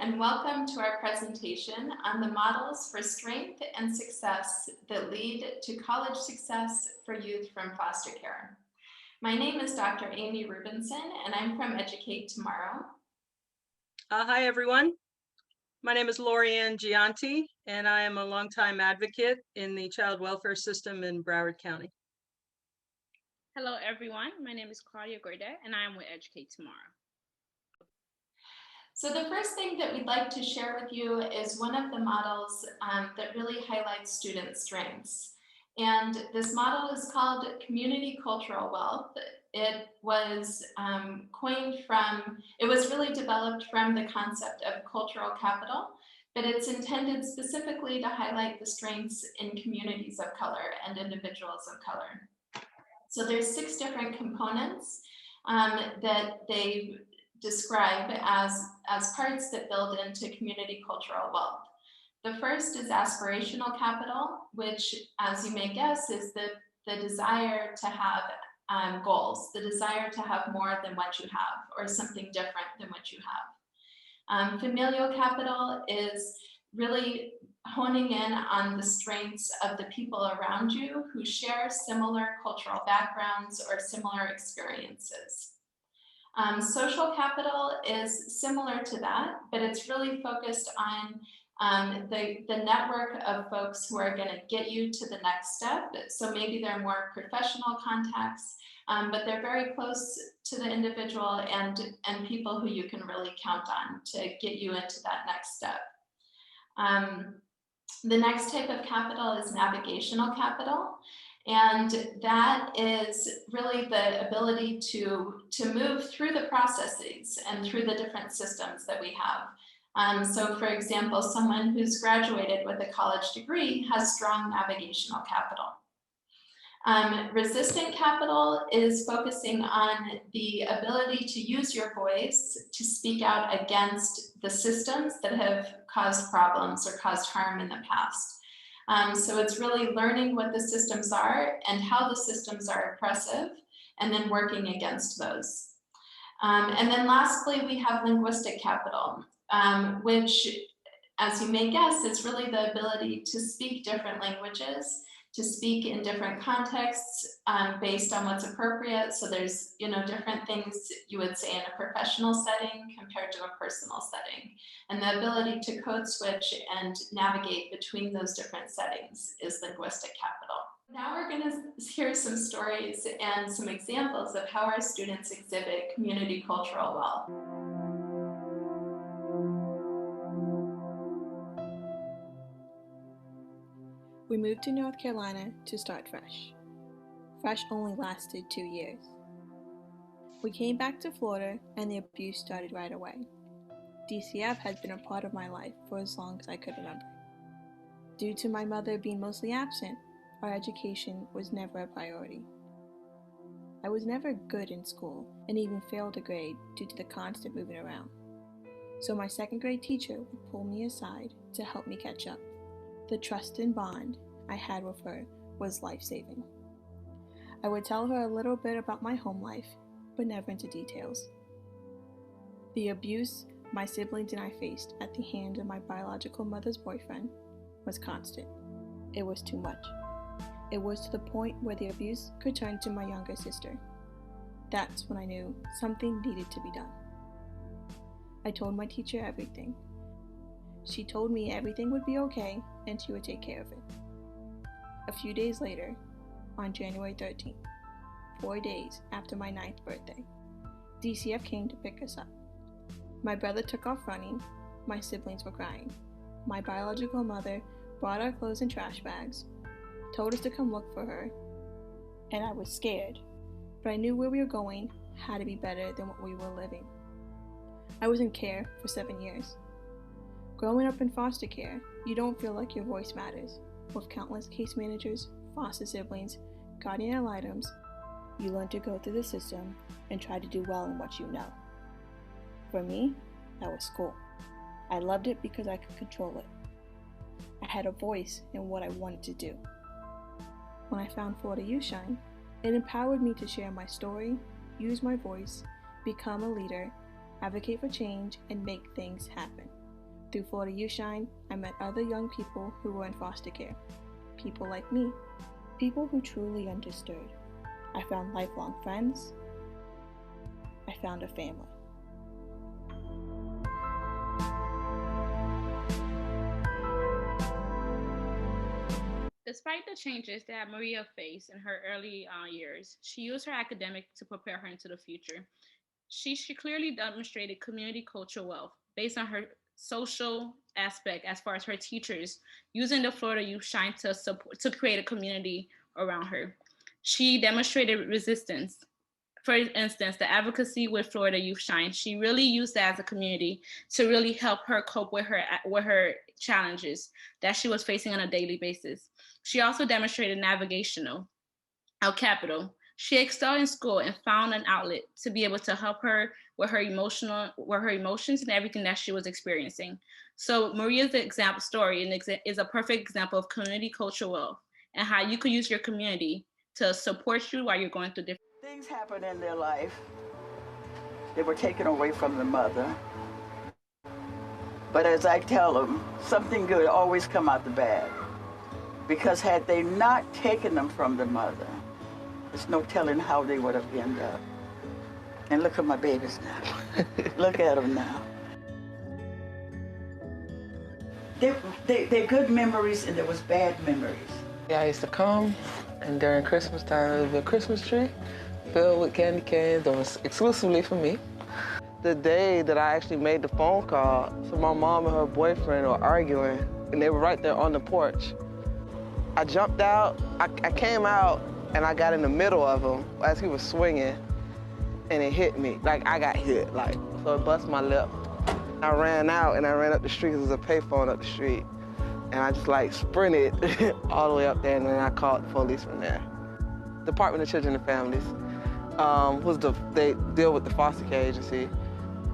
and welcome to our presentation on the models for strength and success that lead to college success for youth from foster care. My name is Dr. Amy Rubinson, and I'm from Educate Tomorrow. Hi, everyone. My name is Lorianne Gianti, and I am a longtime advocate in the child welfare system in Broward County. Hello, everyone. My name is Claudia Goydet, and I am with Educate Tomorrow. So the first thing that we'd like to share with you is one of the models that really highlights student strengths. And this model is called Community Cultural Wealth. It was really developed from the concept of cultural capital, but it's intended specifically to highlight the strengths in communities of color and individuals of color. So there's 6 different components that they describe as parts that build into community cultural wealth. The first is aspirational capital, which, as you may guess, is the desire to have goals, the desire to have more than what you have or something different than what you have. Familial capital is really honing in on the strengths of the people around you who share similar cultural backgrounds or similar experiences. Social capital is similar to that, but it's really focused on the network of folks who are going to get you to the next step. So maybe they're more professional contacts, but they're very close to the individual and people who you can really count on to get you into that next step. The next type of capital is navigational capital. And that is really the ability to move through the processes and through the different systems that we have. So for example, someone who's graduated with a college degree has strong navigational capital. Resistant capital is focusing on the ability to use your voice to speak out against the systems that have caused problems or caused harm in the past. So it's really learning what the systems are and how the systems are oppressive, and then working against those. And then lastly, we have linguistic capital, which, as you may guess, is really the ability to speak different languages, to speak in different contexts based on what's appropriate. So there's, different things you would say in a professional setting compared to a personal setting. And the ability to code switch and navigate between those different settings is linguistic capital. Now we're going to hear some stories and some examples of how our students exhibit community cultural wealth. We moved to North Carolina to start Fresh. Fresh only lasted 2 years. We came back to Florida and the abuse started right away. DCF has been a part of my life for as long as I could remember. Due to my mother being mostly absent, our education was never a priority. I was never good in school and even failed a grade due to the constant moving around. So my 2nd grade teacher would pull me aside to help me catch up. The trust and bond I had with her was life-saving. I would tell her a little bit about my home life, but never into details. The abuse my siblings and I faced at the hands of my biological mother's boyfriend was constant. It was too much. It was to the point where the abuse could turn to my younger sister. That's when I knew something needed to be done. I told my teacher everything. She told me everything would be okay and she would take care of it. A few days later, on January 13th, 4 days after my 9th birthday, DCF came to pick us up. My brother took off running, my siblings were crying. My biological mother brought our clothes in trash bags, told us to come look for her, and I was scared, but I knew where we were going had to be better than what we were living. I was in care for 7 years. Growing up in foster care, you don't feel like your voice matters. With countless case managers, foster siblings, guardian ad litems, you learn to go through the system and try to do well in what you know. For me, that was school. I loved it because I could control it. I had a voice in what I wanted to do. When I found Florida Youth Shine, it empowered me to share my story, use my voice, become a leader, advocate for change, and make things happen. Through Florida You Shine, I met other young people who were in foster care. People like me. People who truly understood. I found lifelong friends. I found a family. Despite the changes that Maria faced in her early years, she used her academic to prepare her into the future. She clearly demonstrated community cultural wealth based on her social aspect as far as her teachers using the Florida Youth Shine to support to create a community around her. She demonstrated resistance. For instance, the advocacy with Florida Youth Shine, she really used that as a community to really help her cope with her challenges that she was facing on a daily basis. She also demonstrated navigational, capital. She excelled in school and found an outlet to be able to help her with her emotions and everything that she was experiencing. So Maria's example story is a perfect example of community cultural wealth and how you could use your community to support you while you're going through different things happen in their life. They were taken away from the mother. But as I tell them, something good always come out the bad. Because had they not taken them from the mother, there's no telling how they would have ended up. And look at my babies now. Look at them now. They're good memories and there was bad memories. Yeah, I used to come, and during Christmas time, there would be a Christmas tree filled with candy canes that was exclusively for me. The day that I actually made the phone call, so my mom and her boyfriend were arguing, and they were right there on the porch. I jumped out, I came out, and I got in the middle of him as he was swinging, and it hit me. Like, I got hit, like, so it bust my lip. I ran out, and I ran up the street, because there was a payphone up the street. And I just, like, sprinted all the way up there, and then I called the police from there. Department of Children and Families, they deal with the foster care agency.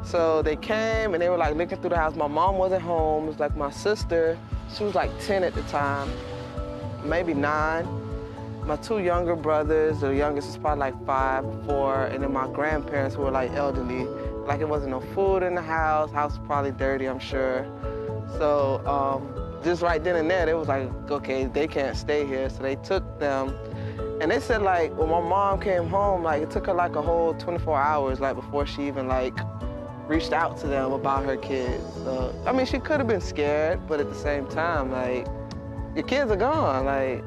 So they came, and they were, like, looking through the house. My mom wasn't home. It was, like, my sister. She was, like, 10 at the time, maybe 9. My 2 younger brothers, the youngest was probably, like, 5, 4, and then my grandparents who were, like, elderly. Like, it wasn't no food in the house. House was probably dirty, I'm sure. So, just right then and there, they was like, okay, they can't stay here. So they took them. And they said, like, when my mom came home, like, it took her, like, a whole 24 hours, like, before she even, like, reached out to them about her kids. So, I mean, she could have been scared, but at the same time, like, your kids are gone, like.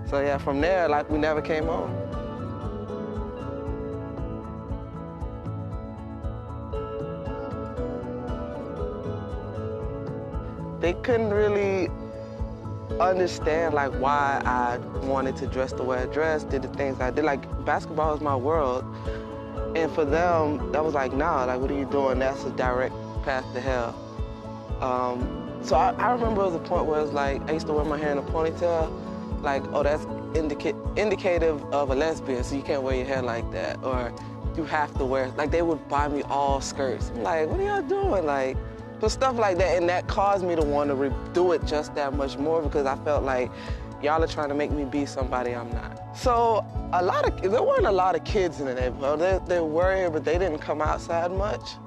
So, yeah, from there, like, we never came home. They couldn't really understand, like, why I wanted to dress the way I dressed, did the things I did. Like, basketball is my world. And for them, that was like, nah, like, what are you doing? That's a direct path to hell. So I remember there was a point where it was like, I used to wear my hair in a ponytail, like, oh, that's indicative of a lesbian, so you can't wear your hair like that. Or you have to wear, like, they would buy me all skirts. I'm like, what are y'all doing? Like, so stuff like that, and that caused me to want to do it just that much more because I felt like y'all are trying to make me be somebody I'm not. So there weren't a lot of kids in the neighborhood. They were here, but they didn't come outside much.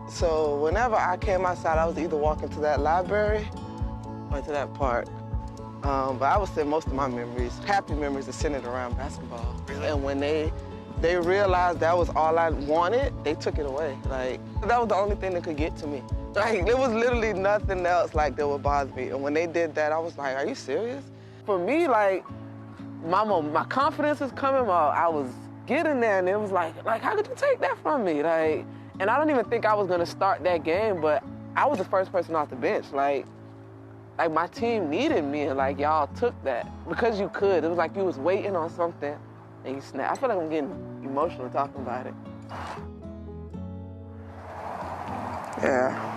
So whenever I came outside, I was either walking to that library or to that park. But I would say most of my memories, happy memories, are centered around basketball. Really? And when they realized that was all I wanted, they took it away. Like, that was the only thing that could get to me. Like, there was literally nothing else, like, that would bother me. And when they did that, I was like, are you serious? For me, like, my confidence was coming, I was getting there, and it was like, how could you take that from me? Like, and I don't even think I was gonna start that game, but I was the first person off the bench. Like my team needed me, and, like, y'all took that because you could. It was like you was waiting on something, and you snapped. I feel like I'm getting emotional talking about it. Yeah.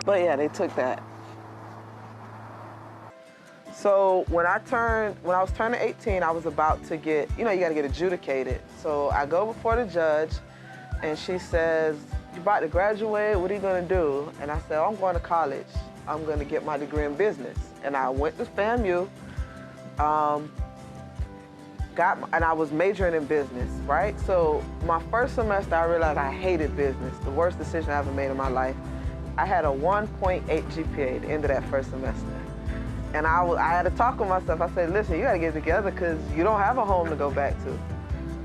But yeah, they took that. So when I was turning 18, I was about to get, you gotta get adjudicated. So I go before the judge, and she says, you about to graduate, what are you gonna do? And I said, I'm going to college. I'm gonna get my degree in business. And I went to FAMU, and I was majoring in business, right? So my first semester, I realized I hated business, the worst decision I ever made in my life. I had a 1.8 GPA at the end of that first semester. And I had to talk with myself. I said, listen, you gotta get it together because you don't have a home to go back to.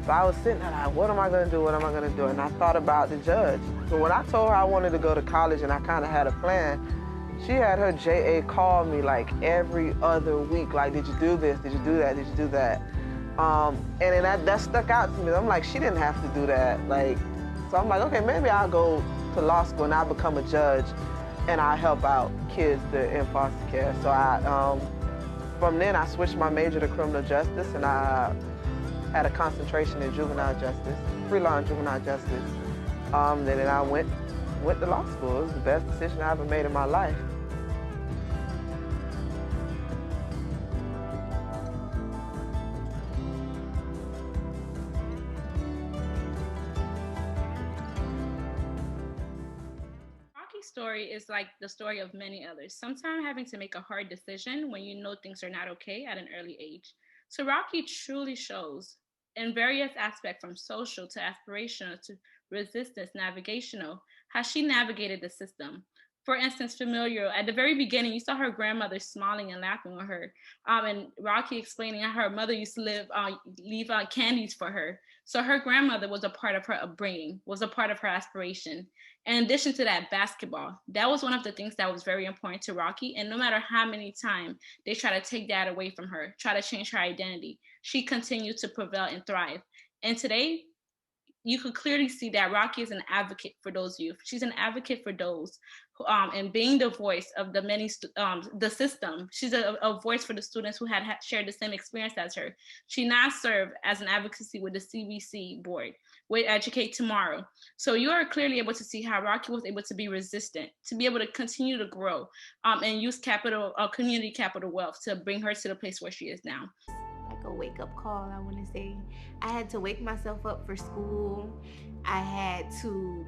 So I was sitting there like, what am I gonna do, what am I gonna do? And I thought about the judge. So when I told her I wanted to go to college and I kind of had a plan, she had her JA call me like every other week, like, did you do this, did you do that, did you do that? And then that stuck out to me. I'm like, she didn't have to do that. Like, so I'm like, okay, maybe I'll go to law school and I'll become a judge and I'll help out kids that are in foster care. So from then I switched my major to criminal justice and I had a concentration in juvenile justice, pre-law and juvenile justice. Then I went to law school. It was the best decision I ever made in my life. Rocky's story is like the story of many others, sometimes having to make a hard decision when you know things are not okay at an early age. So Rocky truly shows in various aspects, from social to aspirational to resistance, navigational, how she navigated the system. For instance, familial, at the very beginning, you saw her grandmother smiling and laughing with her. And Rocky explaining how her mother used to leave candies for her. So her grandmother was a part of her upbringing, was a part of her aspiration. In addition to that, basketball. That was one of the things that was very important to Rocky. And no matter how many times they try to take that away from her, try to change her identity, she continued to prevail and thrive. And today, you could clearly see that Rocky is an advocate for those youth. She's an advocate for those who, and being the voice of the many, the system. She's a voice for the students who had shared the same experience as her. She now served as an advocacy with the CVC board, with Educate Tomorrow. So you are clearly able to see how Rocky was able to be resistant, to be able to continue to grow, and use community capital wealth to bring her to the place where she is now. Like a wake-up call, I want to say. I had to wake myself up for school. I had to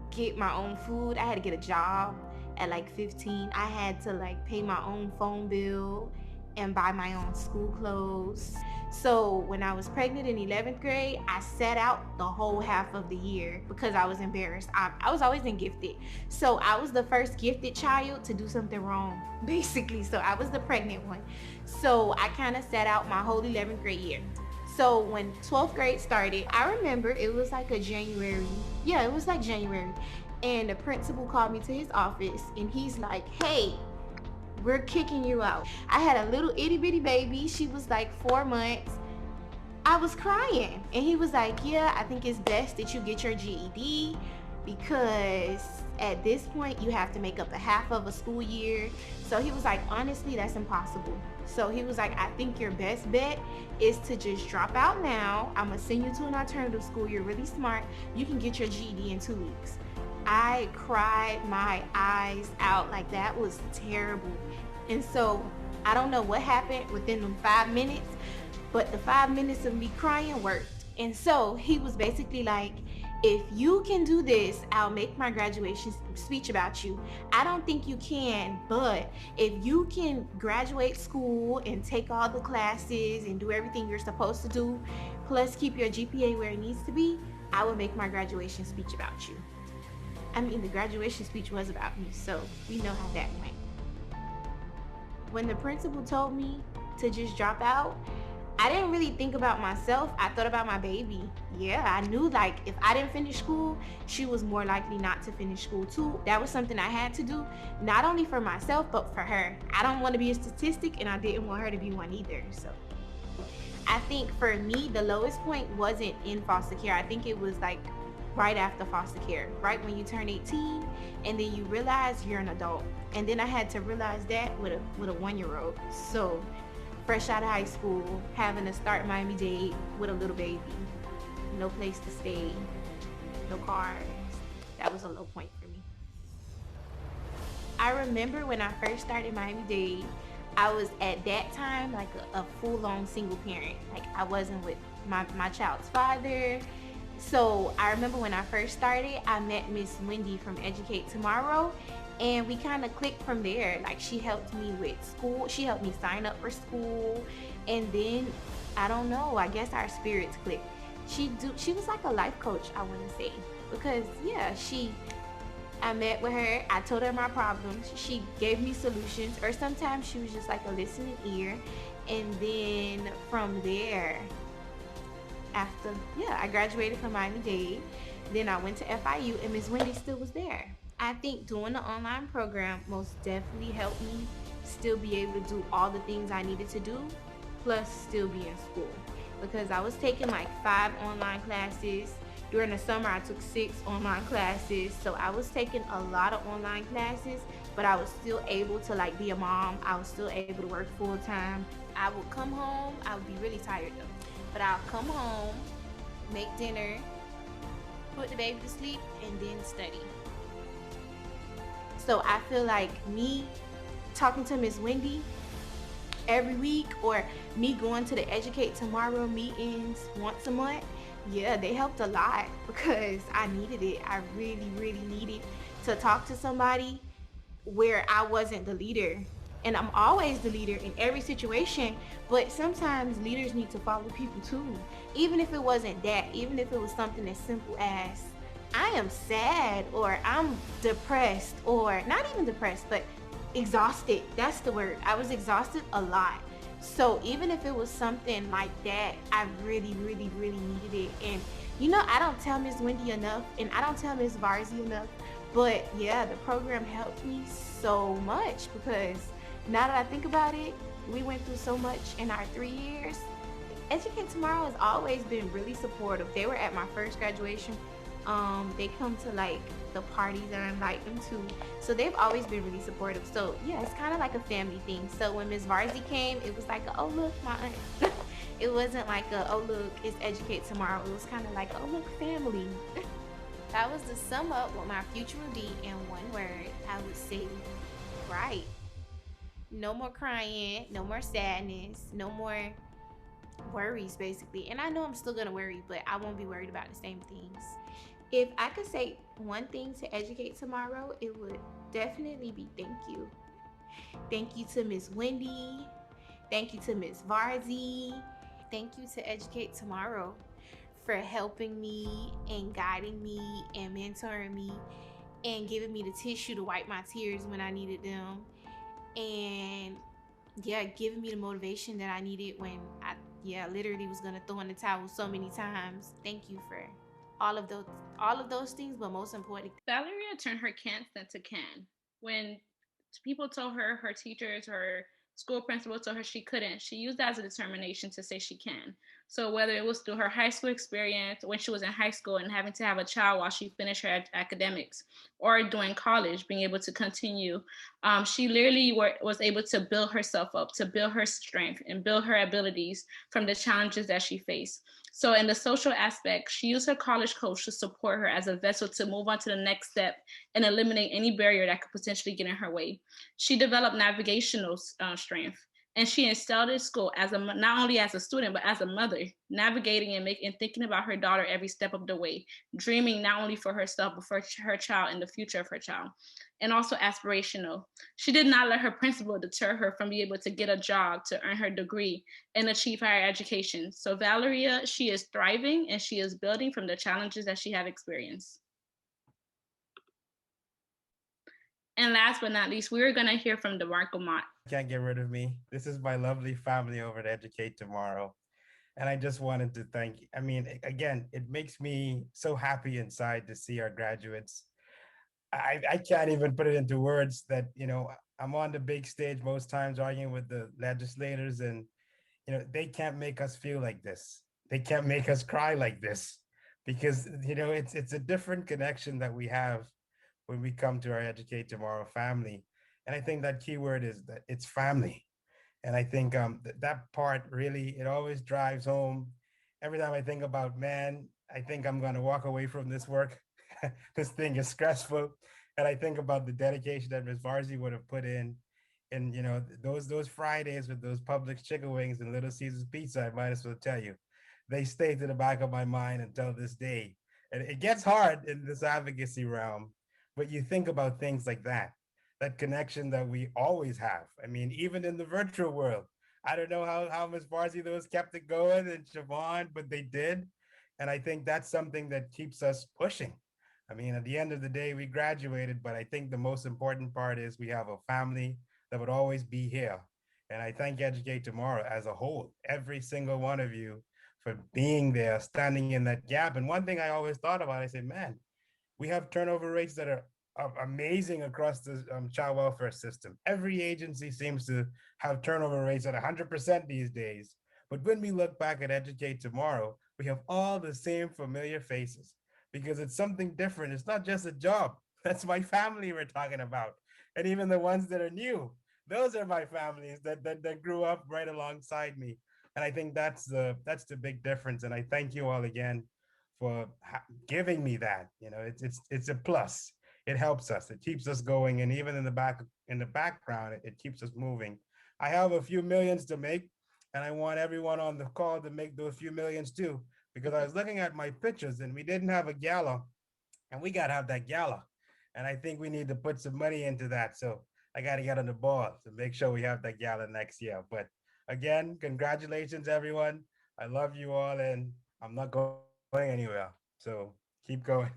get my own food. I had to get a job at like 15. I had to like pay my own phone bill and buy my own school clothes. So when I was pregnant in 11th grade, I sat out the whole half of the year because I was embarrassed. I was always in gifted. So I was the first gifted child to do something wrong, basically. So I was the pregnant one. So I kind of sat out my whole 11th grade year. So when 12th grade started, I remember it was like a January. Yeah, it was like January. And the principal called me to his office and he's like, hey, we're kicking you out. I had a little itty bitty baby. She was like 4 months. I was crying. And he was like, yeah, I think it's best that you get your GED because at this point you have to make up a half of a school year. So he was like, honestly, that's impossible. So he was like, I think your best bet is to just drop out now. I'm gonna send you to an alternative school. You're really smart. You can get your GED in 2 weeks. I cried my eyes out. Like, that was terrible. And so I don't know what happened within them 5 minutes, but the 5 minutes of me crying worked. And so he was basically like, if you can do this, I'll make my graduation speech about you. I don't think you can, but if you can graduate school and take all the classes and do everything you're supposed to do, plus keep your GPA where it needs to be, I will make my graduation speech about you. I mean, the graduation speech was about me, so we know how that went. When the principal told me to just drop out, I didn't really think about myself. I thought about my baby. Yeah, I knew like if I didn't finish school, she was more likely not to finish school too. That was something I had to do, not only for myself, but for her. I don't want to be a statistic and I didn't want her to be one either. So I think for me, the lowest point wasn't in foster care. I think it was like right after foster care, right when you turn 18 and then you realize you're an adult. And then I had to realize that with a 1-year-old. So fresh out of high school, having to start Miami-Dade with a little baby, no place to stay, no cars. That was a low point for me. I remember when I first started Miami-Dade, I was at that time like a full-on single parent. Like I wasn't with my child's father. So I remember when I first started, I met Miss Wendy from Educate Tomorrow, and we kind of clicked from there. Like she helped me with school, she helped me sign up for school, and then I don't know, I guess our spirits clicked. She was like a life coach, I want to say, because yeah, I met with her. I told her my problems. She gave me solutions, or sometimes she was just like a listening ear. And then from there, after, yeah, I graduated from Miami-Dade. Then I went to FIU, and Miss Wendy still was there. I think doing the online program most definitely helped me still be able to do all the things I needed to do, plus still be in school. Because I was taking like 5 online classes. During the summer, I took 6 online classes. So I was taking a lot of online classes, but I was still able to like be a mom. I was still able to work full time. I would come home. I would be really tired though, but I'll come home, make dinner, put the baby to sleep, and then study. So I feel like me talking to Miss Wendy every week, or me going to the Educate Tomorrow meetings once a month, yeah, they helped a lot because I needed it. I really, really needed to talk to somebody where I wasn't the leader. And I'm always the leader in every situation, but sometimes leaders need to follow people too. Even if it wasn't that, even if it was something as simple as, I am sad, or I'm depressed, or not even depressed, but exhausted. That's the word. I was exhausted a lot. So even if it was something like that, I really, really, really needed it. And you know, I don't tell Miss Wendy enough, and I don't tell Miss Varzi enough, but yeah, the program helped me so much, because now that I think about it, we went through so much in our 3 years. Educate Tomorrow has always been really supportive. They were at my first graduation. They come to like the parties that I invite them to. So they've always been really supportive. So yeah, it's kind of like a family thing. So when Miss Varzi came, it was like, oh look, my aunt. It wasn't like a, oh look, it's Educate Tomorrow. It was kind of like, oh look, family. If I was to sum up what my future would be in one word, I would say bright. No more crying, no more sadness, no more worries basically. And I know I'm still gonna worry, but I won't be worried about the same things. If I could say one thing to Educate Tomorrow, it would definitely be thank you. Thank you to Miss Wendy. Thank you to Miss Varzi. Thank you to Educate Tomorrow for helping me and guiding me and mentoring me and giving me the tissue to wipe my tears when I needed them. And yeah, giving me the motivation that I needed when I literally was gonna throw in the towel so many times. Thank you for all of those things, but most important. Valeria turned her can'ts into can. When people told her, her teachers, her school principal told her she couldn't, she used that as a determination to say she can. So whether it was through her high school experience, when she was in high school and having to have a child while she finished her academics, or during college, being able to continue, she literally was able to build herself up, to build her strength and build her abilities from the challenges that she faced. So in the social aspect, she used her college coach to support her as a vessel to move on to the next step and eliminate any barrier that could potentially get in her way. She developed navigational strength, and she instilled in school as a not only as a student but as a mother, navigating and thinking about her daughter every step of the way, dreaming not only for herself but for her child and the future of her child. And also aspirational. She did not let her principal deter her from being able to get a job, to earn her degree and achieve higher education. So Valeria, she is thriving and she is building from the challenges that she have experienced. And last but not least, we're going to hear from DeMarco Mott. Can't get rid of me. This is my lovely family over at Educate Tomorrow. And I just wanted to thank you. I mean, again, it makes me so happy inside to see our graduates. I can't even put it into words that, you know, I'm on the big stage most times arguing with the legislators, and, you know, they can't make us feel like this. They can't make us cry like this, because, you know, it's a different connection that we have when we come to our Educate Tomorrow family. And I think that key word is that it's family. And I think that part really, it always drives home. Every time I think about, man, I think I'm going to walk away from this work. This thing is stressful. And I think about the dedication that Ms. Varzi would have put in, and, you know, those Fridays with those Publix chicken wings and Little Caesars pizza, I might as well tell you, they stay to the back of my mind until this day. And it gets hard in this advocacy realm, but you think about things like that connection that we always have. I mean, even in the virtual world, I don't know how Ms. Varzi those kept it going, and Siobhan, but they did. And I think that's something that keeps us pushing. I mean, at the end of the day, we graduated, but I think the most important part is we have a family that would always be here. And I thank Educate Tomorrow as a whole, every single one of you, for being there, standing in that gap. And one thing I always thought about, I said, man, we have turnover rates that are amazing across the child welfare system. Every agency seems to have turnover rates at 100% these days. But when we look back at Educate Tomorrow, we have all the same familiar faces because it's something different. It's not just a job. That's my family we're talking about. And even the ones that are new, those are my families that grew up right alongside me. And I think that's the big difference. And I thank you all again for giving me that. You know, it's a plus. It helps us. It keeps us going, and even in the background, it keeps us moving. I have a few millions to make, and I want everyone on the call to make those few millions too. Because I was looking at my pictures, and we didn't have a gala, and we got to have that gala. And I think we need to put some money into that. So I got to get on the ball to make sure we have that gala next year. But again, congratulations, everyone. I love you all, and I'm not going anywhere. So keep going.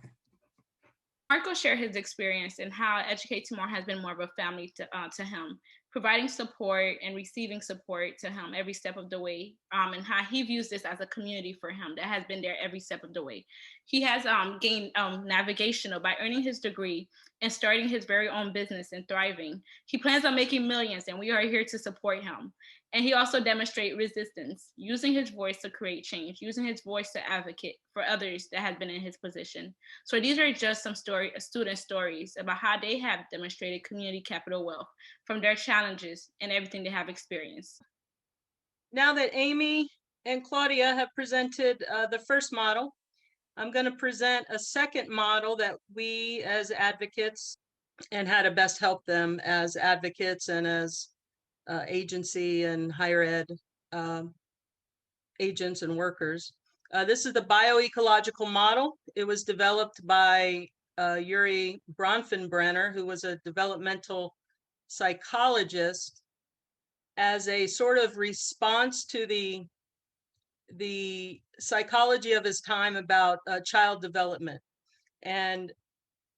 Marco shared his experience and how Educate Tomorrow has been more of a family to him, providing support and receiving support to him every step of the way, and how he views this as a community for him that has been there every step of the way. He has gained navigational by earning his degree and starting his very own business and thriving. He plans on making millions, and we are here to support him. And he also demonstrates resistance, using his voice to create change, using his voice to advocate for others that have been in his position. So these are just some student stories about how they have demonstrated community capital wealth from their challenges and everything they have experienced. Now that Amy and Claudia have presented the first model, I'm going to present a second model that we as advocates and how to best help them as advocates and as agency and higher ed agents and workers. This is the bioecological model. It was developed by Yuri Bronfenbrenner, who was a developmental psychologist, as a sort of response to the psychology of his time about child development and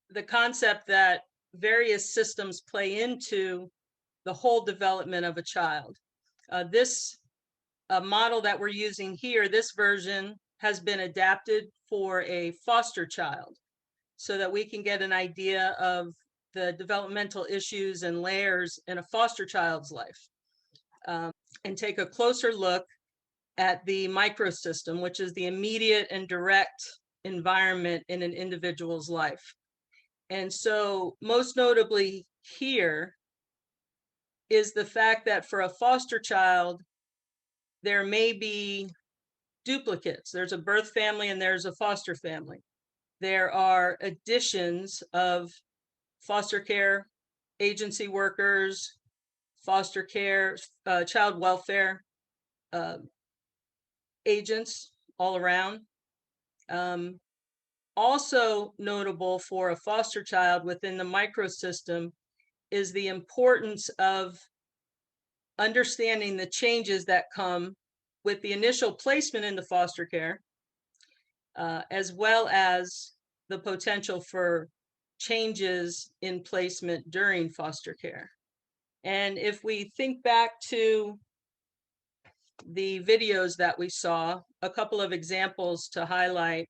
the concept that various systems play into the whole development of a child. This model that we're using here, this version has been adapted for a foster child so that we can get an idea of the developmental issues and layers in a foster child's life, and take a closer look at the microsystem, which is the immediate and direct environment in an individual's life. And so most notably here is the fact that for a foster child, there may be duplicates. There's a birth family and there's a foster family. There are additions of foster care agency workers, foster care, child welfare agents all around. Also notable for a foster child within the microsystem is the importance of understanding the changes that come with the initial placement into foster care, as well as the potential for changes in placement during foster care. And if we think back to the videos that we saw, a couple of examples to highlight.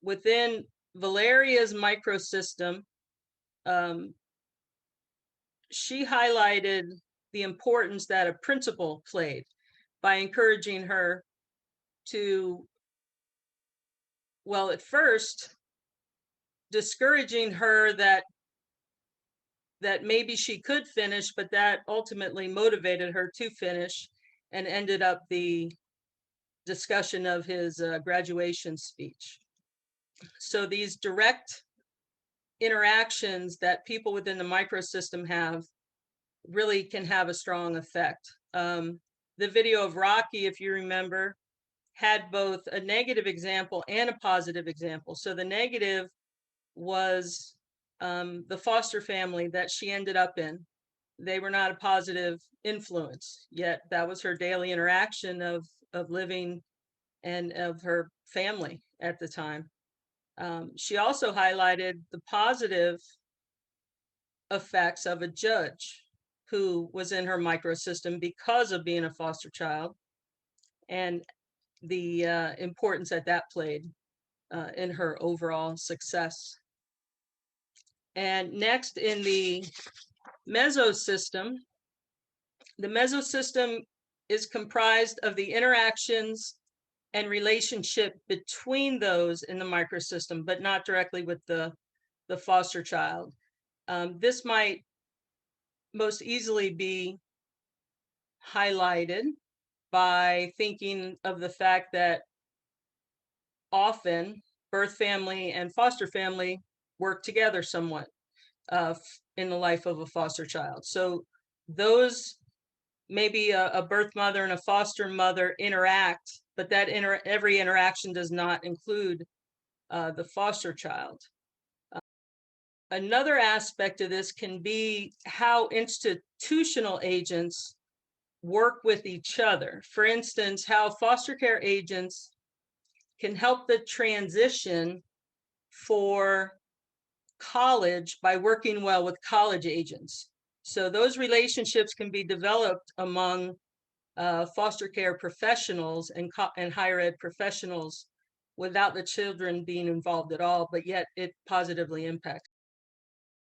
Within Valeria's microsystem, she highlighted the importance that a principal played by encouraging her to, well, at first, discouraging her that maybe she could finish, but that ultimately motivated her to finish and ended up the discussion of his graduation speech. So these direct interactions that people within the microsystem have really can have a strong effect. The video of Rocky, if you remember, had both a negative example and a positive example. So the negative was the foster family that she ended up in. They were not a positive influence, yet that was her daily interaction of living and of her family at the time. She also highlighted the positive effects of a judge who was in her microsystem because of being a foster child, and the importance that that played in her overall success. And next, in the mesosystem, the mesosystem is comprised of the interactions and relationship between those in the microsystem, but not directly with the foster child. This might most easily be highlighted by thinking of the fact that often birth family and foster family work together somewhat in the life of a foster child. So those, maybe a birth mother and a foster mother interact, but that every interaction does not include the foster child. Another aspect of this can be how institutional agents work with each other. For instance, how foster care agents can help the transition for college by working well with college agents. So those relationships can be developed among foster care professionals and higher ed professionals without the children being involved at all, but yet it positively impacts.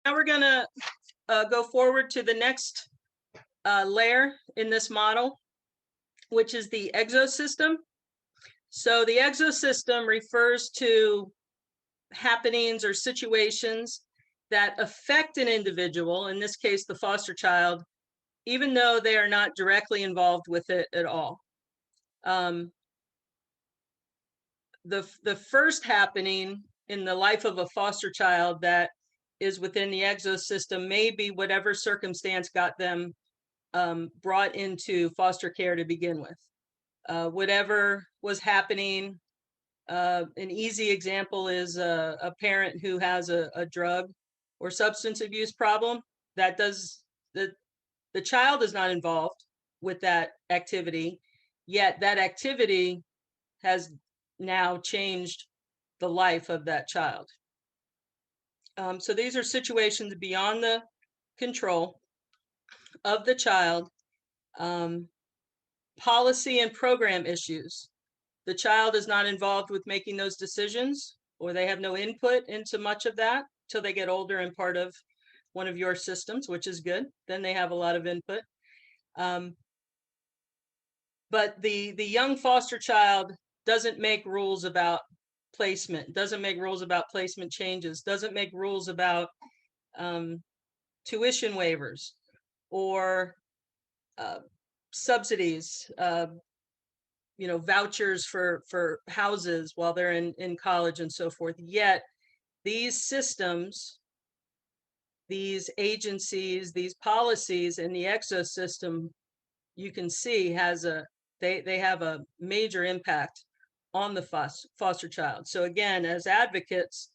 Now we're gonna go forward to the next layer in this model, which is the exosystem. So the exosystem refers to happenings or situations that affect an individual, in this case, the foster child, even though they are not directly involved with it at all. The first happening in the life of a foster child that is within the exosystem may be whatever circumstance got them brought into foster care to begin with. Whatever was happening, an easy example is a parent who has a drug or substance abuse problem. That does, the child is not involved with that activity, yet that activity has now changed the life of that child. So these are situations beyond the control of the child. Policy and program issues. The child is not involved with making those decisions, or they have no input into much of that till they get older and part of one of your systems, which is good. Then they have a lot of input. But the young foster child doesn't make rules about placement, doesn't make rules about placement changes, doesn't make rules about tuition waivers or subsidies, vouchers for houses while they're in college and so forth. Yet these systems, these agencies, these policies in the exosystem, you can see they have a major impact on the foster child. So again, as advocates,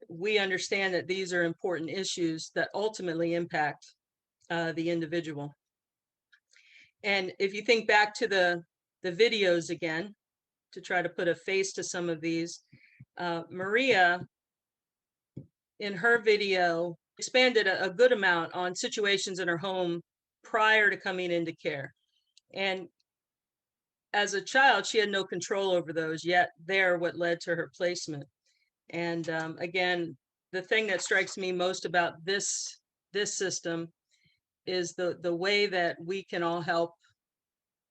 we understand that these are important issues that ultimately impact the individual. And if you think back to the videos again, to try to put a face to some of these, Maria, in her video, expanded a good amount on situations in her home prior to coming into care. And as a child, she had no control over those, yet they're what led to her placement. And again, the thing that strikes me most about this system is the way that we can all help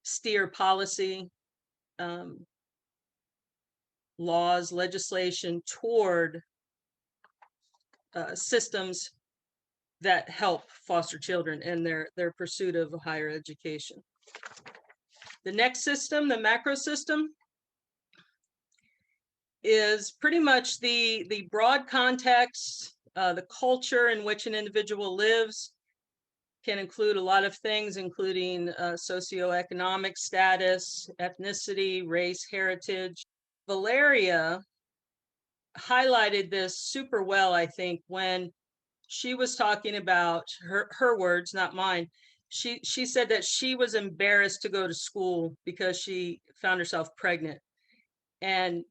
steer policy, laws, legislation toward systems that help foster children in their pursuit of higher education. The next system, the macro system, is pretty much the broad context, the culture in which an individual lives. Can include a lot of things, including socioeconomic status, ethnicity, race, heritage. Valeria highlighted this super well, I think, when she was talking about her words, not mine. She said that she was embarrassed to go to school because she found herself pregnant. And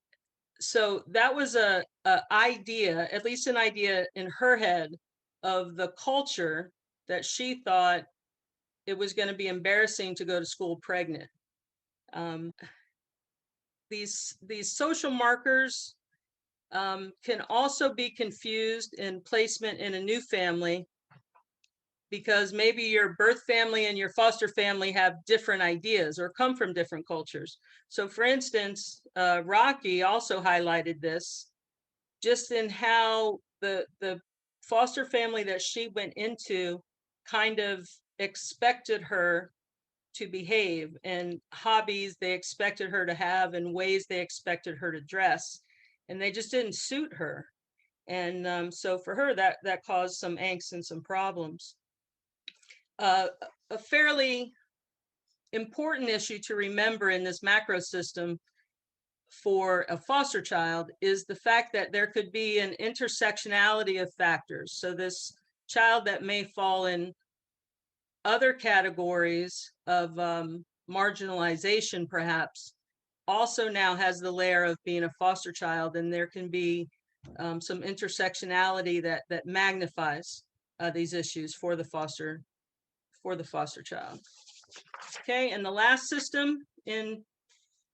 so that was a idea, at least an idea in her head, of the culture that she thought it was going to be embarrassing to go to school pregnant. Um, these social markers can also be confused in placement in a new family, because maybe your birth family and your foster family have different ideas or come from different cultures. So for instance, Rocky also highlighted this, just in how the foster family that she went into kind of expected her to behave, and hobbies they expected her to have, and ways they expected her to dress, and they just didn't suit her. And so for her, that caused some angst and some problems. A fairly important issue to remember in this macro system for a foster child is the fact that there could be an intersectionality of factors. So this child that may fall in other categories of marginalization perhaps also now has the layer of being a foster child, and there can be some intersectionality that magnifies these issues for the foster child. Okay, and the last system in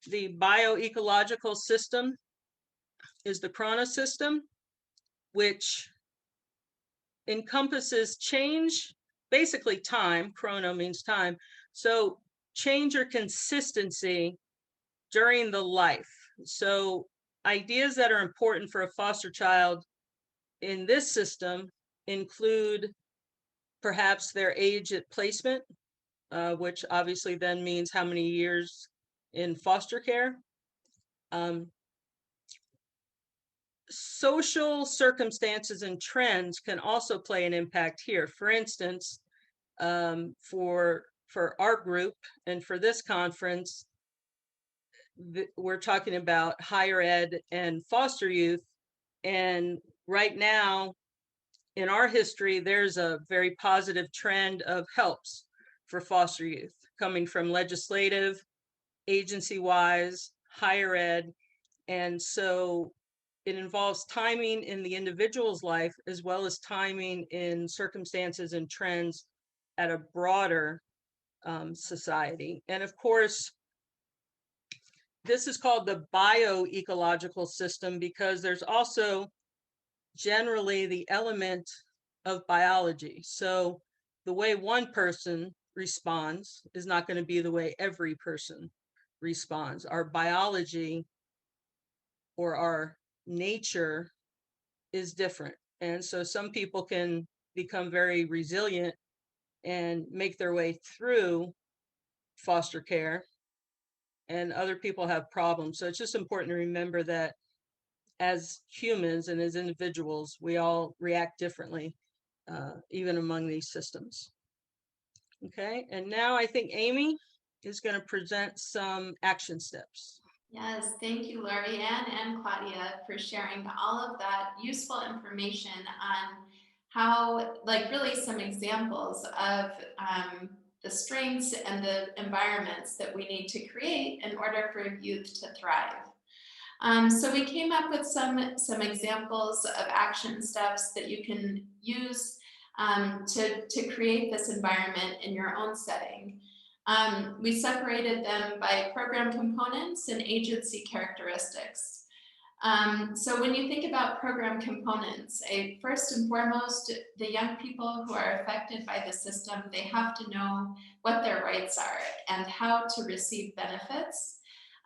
the bioecological system is the chrono system, which encompasses change, basically time. Chrono means time. So change or consistency during the life. So ideas that are important for a foster child in this system include perhaps their age at placement, which obviously then means how many years in foster care. Social circumstances and trends can also play an impact here. For instance, for our group and for this conference, we're talking about higher ed and foster youth. And right now in our history, there's a very positive trend of helps for foster youth coming from legislative, agency-wise, higher ed. And so it involves timing in the individual's life as well as timing in circumstances and trends at a broader society. And of course, this is called the bioecological system because there's also generally the element of biology. So the way one person responds is not going to be the way every person responds. Our biology or our nature is different. And so some people can become very resilient and make their way through foster care, and other people have problems. So it's just important to remember that as humans and as individuals, we all react differently, even among these systems. Okay, and now I think Amy is going to present some action steps. Yes, thank you, Lori and Claudia, for sharing all of that useful information on how, like, really some examples of the strengths and the environments that we need to create in order for youth to thrive. So we came up with some examples of action steps that you can use to create this environment in your own setting. We separated them by program components and agency characteristics. So when you think about program components, first and foremost, the young people who are affected by the system, they have to know what their rights are and how to receive benefits,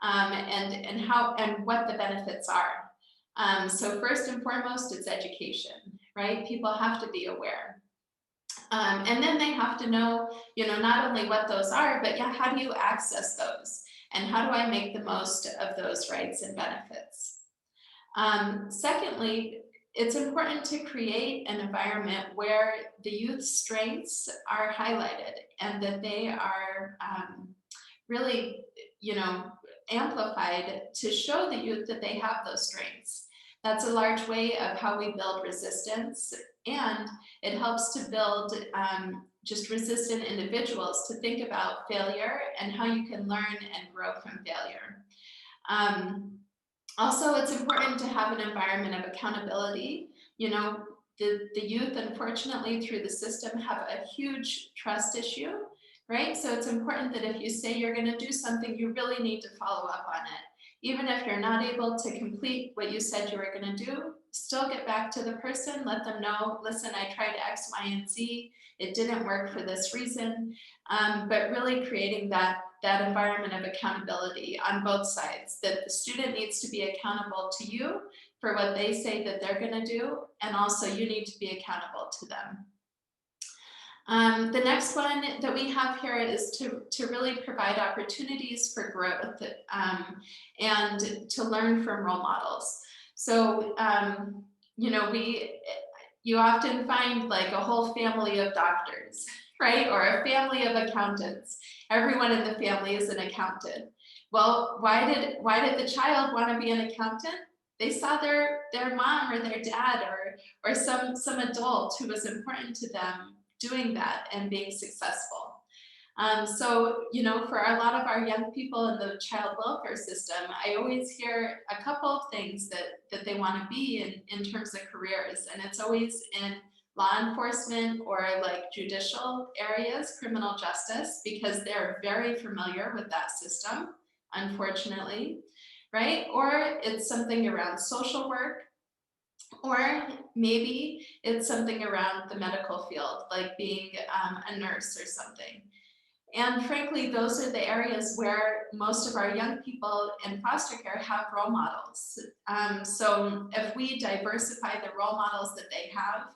and what the benefits are. So first and foremost, it's education, right? People have to be aware. And then they have to know, not only what those are, but yeah, how do you access those? And how do I make the most of those rights and benefits? Secondly, it's important to create an environment where the youth's strengths are highlighted and that they are really, amplified to show the youth that they have those strengths. That's a large way of how we build resistance, and it helps to build just resistant individuals to think about failure and how you can learn and grow from failure. Also, it's important to have an environment of accountability. You know, the youth, unfortunately, through the system have a huge trust issue, right? So it's important that if you say you're going to do something, you really need to follow up on it. Even if you're not able to complete what you said you were going to do, still get back to the person, let them know, listen, I tried X, Y, and Z. It didn't work for this reason. But really creating that environment of accountability on both sides, that the student needs to be accountable to you for what they say that they're going to do, and also you need to be accountable to them. The next one that we have here is to really provide opportunities for growth and to learn from role models. So, you know, you often find like a whole family of doctors, right? Or a family of accountants. Everyone in the family is an accountant. Well, why did the child want to be an accountant? They saw their mom or their dad or some adult who was important to them doing that and being successful. So, you know, for a lot of our young people in the child welfare system, I always hear a couple of things that they want to be in terms of careers. And it's always in law enforcement or like judicial areas, criminal justice, because they're very familiar with that system, unfortunately, right? Or it's something around social work, or maybe it's something around the medical field, like being a nurse or something. And frankly, those are the areas where most of our young people in foster care have role models. So if we diversify the role models that they have,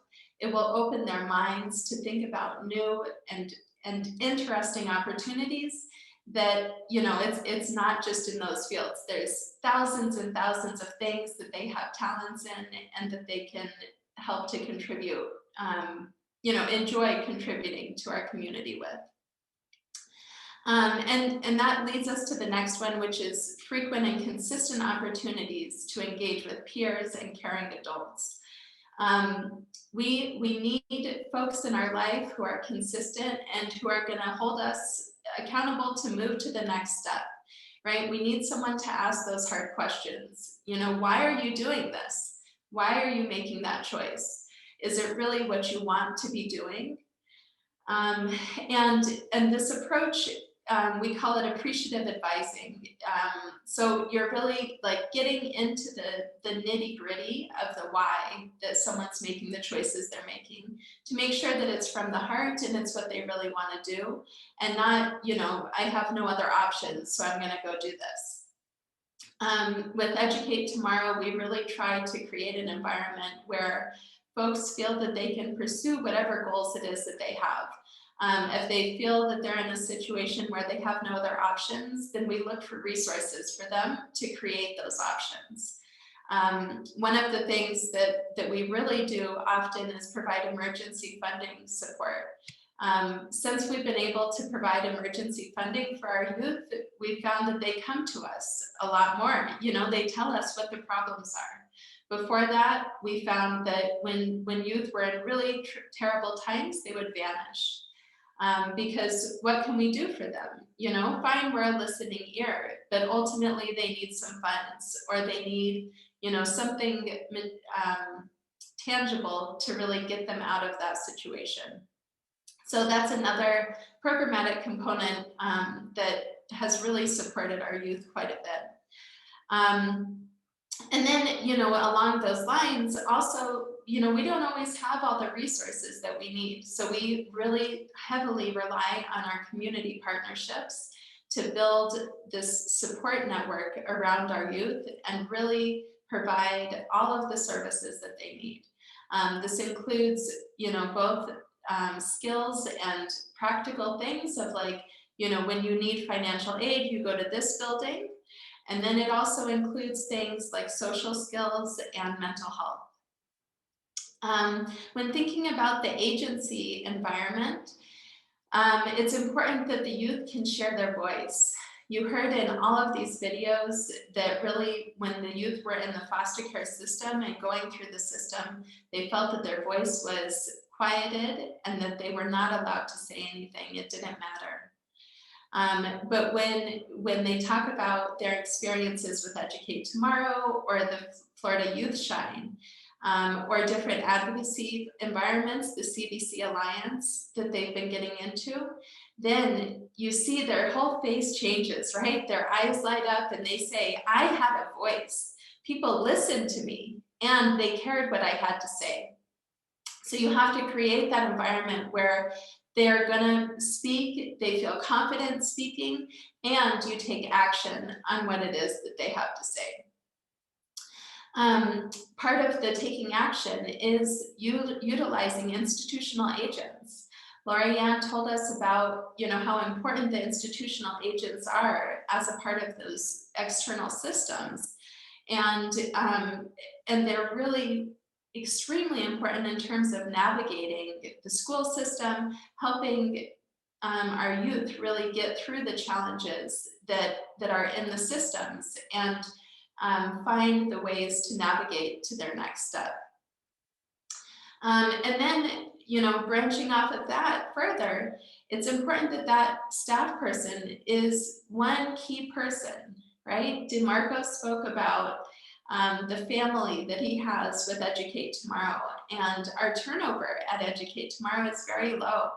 it will open their minds to think about new and interesting opportunities that, you know, it's not just in those fields. There's thousands and thousands of things that they have talents in and that they can help to contribute, you know, enjoy contributing to our community with. And that leads us to the next one, which is frequent and consistent opportunities to engage with peers and caring adults. We need folks in our life who are consistent and who are going to hold us accountable to move to the next step, right? We need someone to ask those hard questions. You know, why are you doing this? Why are you making that choice? Is it really what you want to be doing? And this approach, we call it appreciative advising. So you're really like getting into the nitty gritty of the why that someone's making the choices they're making, to make sure that it's from the heart and it's what they really want to do, and not, you know, I have no other options, so I'm going to go do this. With Educate Tomorrow, we really try to create an environment where folks feel that they can pursue whatever goals it is that they have. If they feel that they're in a situation where they have no other options, then we look for resources for them to create those options. One of the things that we really do often is provide emergency funding support. Since we've been able to provide emergency funding for our youth, we found that they come to us a lot more. You know, they tell us what the problems are. Before that, we found that when youth were in really terrible times, they would vanish. Because what can we do for them? You know, fine, we're a listening ear, but ultimately they need some funds, or they need, you know, something tangible to really get them out of that situation. So that's another programmatic component that has really supported our youth quite a bit. And then, you know, along those lines, also, you know, we don't always have all the resources that we need. So we really heavily rely on our community partnerships to build this support network around our youth and really provide all of the services that they need. This includes, you know, both skills and practical things of like, you know, when you need financial aid, you go to this building. And then it also includes things like social skills and mental health. When thinking about the agency environment, it's important that the youth can share their voice. You heard in all of these videos that really when the youth were in the foster care system and going through the system, they felt that their voice was quieted and that they were not allowed to say anything. It didn't matter. But when they talk about their experiences with Educate Tomorrow or the Florida Youth Shine, or different advocacy environments, the CBC Alliance that they've been getting into, then you see their whole face changes, right? Their eyes light up and they say, I had a voice. People listened to me and they cared what I had to say. So you have to create that environment where they're gonna speak, they feel confident speaking, and you take action on what it is that they have to say. Part of the taking action is utilizing institutional agents. Laura Yan told us about, how important the institutional agents are as a part of those external systems, and they're really extremely important in terms of navigating the school system, helping our youth really get through the challenges that are in the systems, and find the ways to navigate to their next step. And then, branching off of that further, it's important that that staff person is one key person, right? DeMarco spoke about the family that he has with Educate Tomorrow, and our turnover at Educate Tomorrow is very low.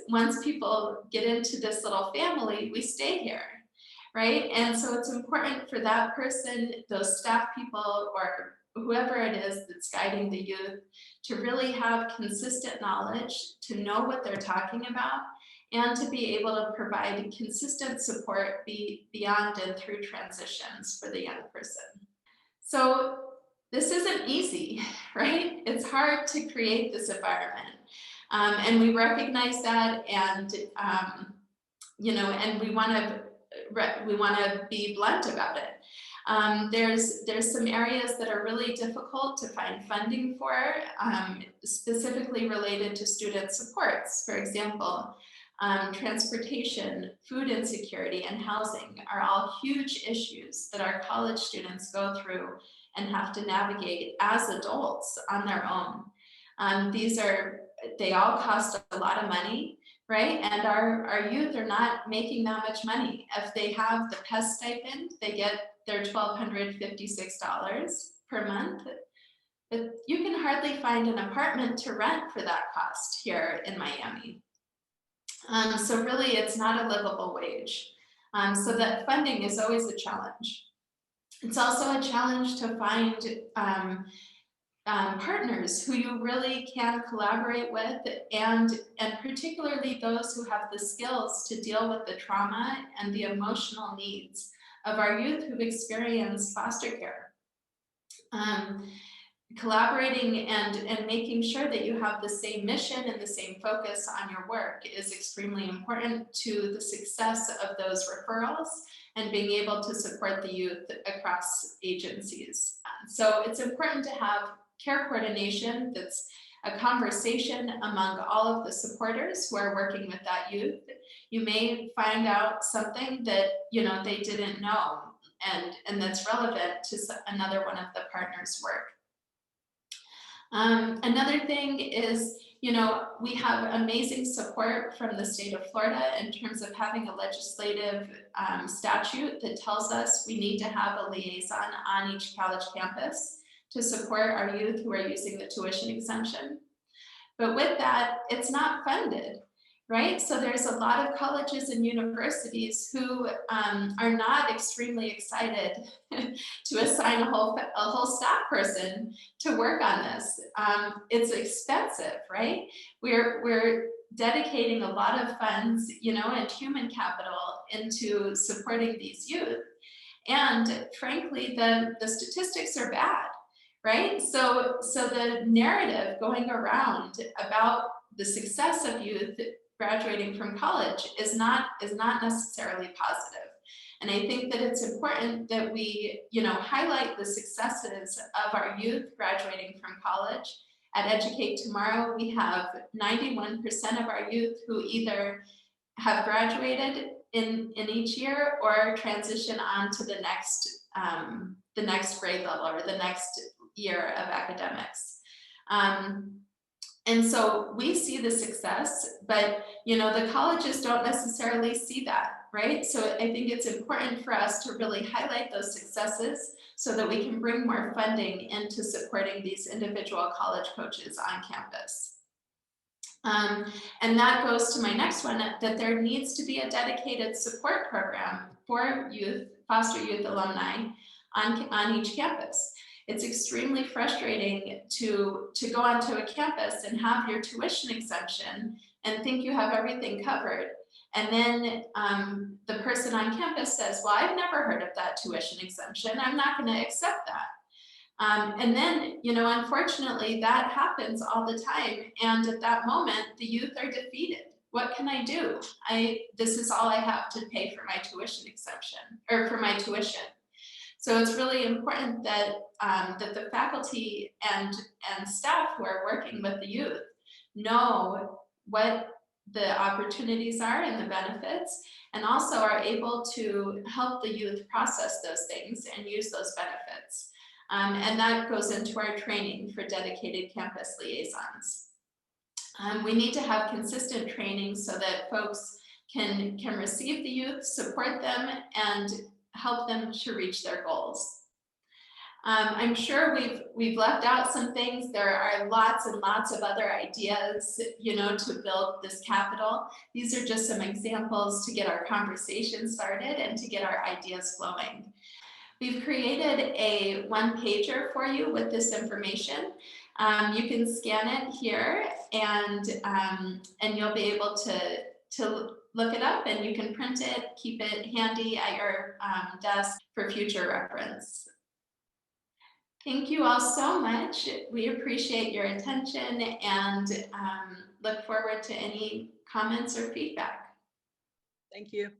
Once people get into this little family, we stay here, right? And so it's important for that person, those staff people, or whoever it is that's guiding the youth, to really have consistent knowledge, to know what they're talking about, and to be able to provide consistent support beyond and through transitions for the young person. So this isn't easy, right? It's hard to create this environment. And we recognize that, and and we want to be blunt about it. There's some areas that are really difficult to find funding for, specifically related to student supports. For example, transportation, food insecurity, and housing are all huge issues that our college students go through and have to navigate as adults on their own. They all cost a lot of money, right? And our youth are not making that much money. If they have the PES stipend, they get their $1,256 per month. But you can hardly find an apartment to rent for that cost here in Miami. So really, it's not a livable wage. So that funding is always a challenge. It's also a challenge to find partners who you really can collaborate with, and particularly those who have the skills to deal with the trauma and the emotional needs of our youth who've experienced foster care. Collaborating and making sure that you have the same mission and the same focus on your work is extremely important to the success of those referrals and being able to support the youth across agencies. So it's important to have care coordination that's a conversation among all of the supporters who are working with that youth. You may find out something that they didn't know, and that's relevant to another one of the partners' work. Another thing is, we have amazing support from the state of Florida in terms of having a legislative statute that tells us we need to have a liaison on each college campus to support our youth who are using the tuition exemption. But with that, it's not funded, right? So there's a lot of colleges and universities who are not extremely excited to assign a whole staff person to work on this. It's expensive, right? We're dedicating a lot of funds, and human capital into supporting these youth. And frankly, the statistics are bad, right? So the narrative going around about the success of youth graduating from college is not necessarily positive. And I think that it's important that we, highlight the successes of our youth graduating from college. At Educate Tomorrow, we have 91% of our youth who either have graduated in each year or transition on to the next grade level or the next year of academics. And so we see the success, but the colleges don't necessarily see that, right? So I think it's important for us to really highlight those successes so that we can bring more funding into supporting these individual college coaches on campus. And that goes to my next one, that there needs to be a dedicated support program for youth, foster youth alumni on each campus. It's extremely frustrating to go onto a campus and have your tuition exemption and think you have everything covered. And then the person on campus says, well, I've never heard of that tuition exemption. I'm not going to accept that. And then, unfortunately, that happens all the time. And at that moment, the youth are defeated. What can I do? This is all I have to pay for my tuition exemption, or for my tuition. So it's really important that that the faculty and staff who are working with the youth know what the opportunities are and the benefits, and also are able to help the youth process those things and use those benefits. And that goes into our training for dedicated campus liaisons. We need to have consistent training so that folks can receive the youth, support them, and help them to reach their goals. I'm sure we've left out some things. There are lots and lots of other ideas, to build this capital. These are just some examples to get our conversation started and to get our ideas flowing. We've created a one-pager for you with this information. You can scan it here, and you'll be able to look it up, and you can print it, keep it handy at your desk for future reference. Thank you all so much. We appreciate your attention and look forward to any comments or feedback. Thank you.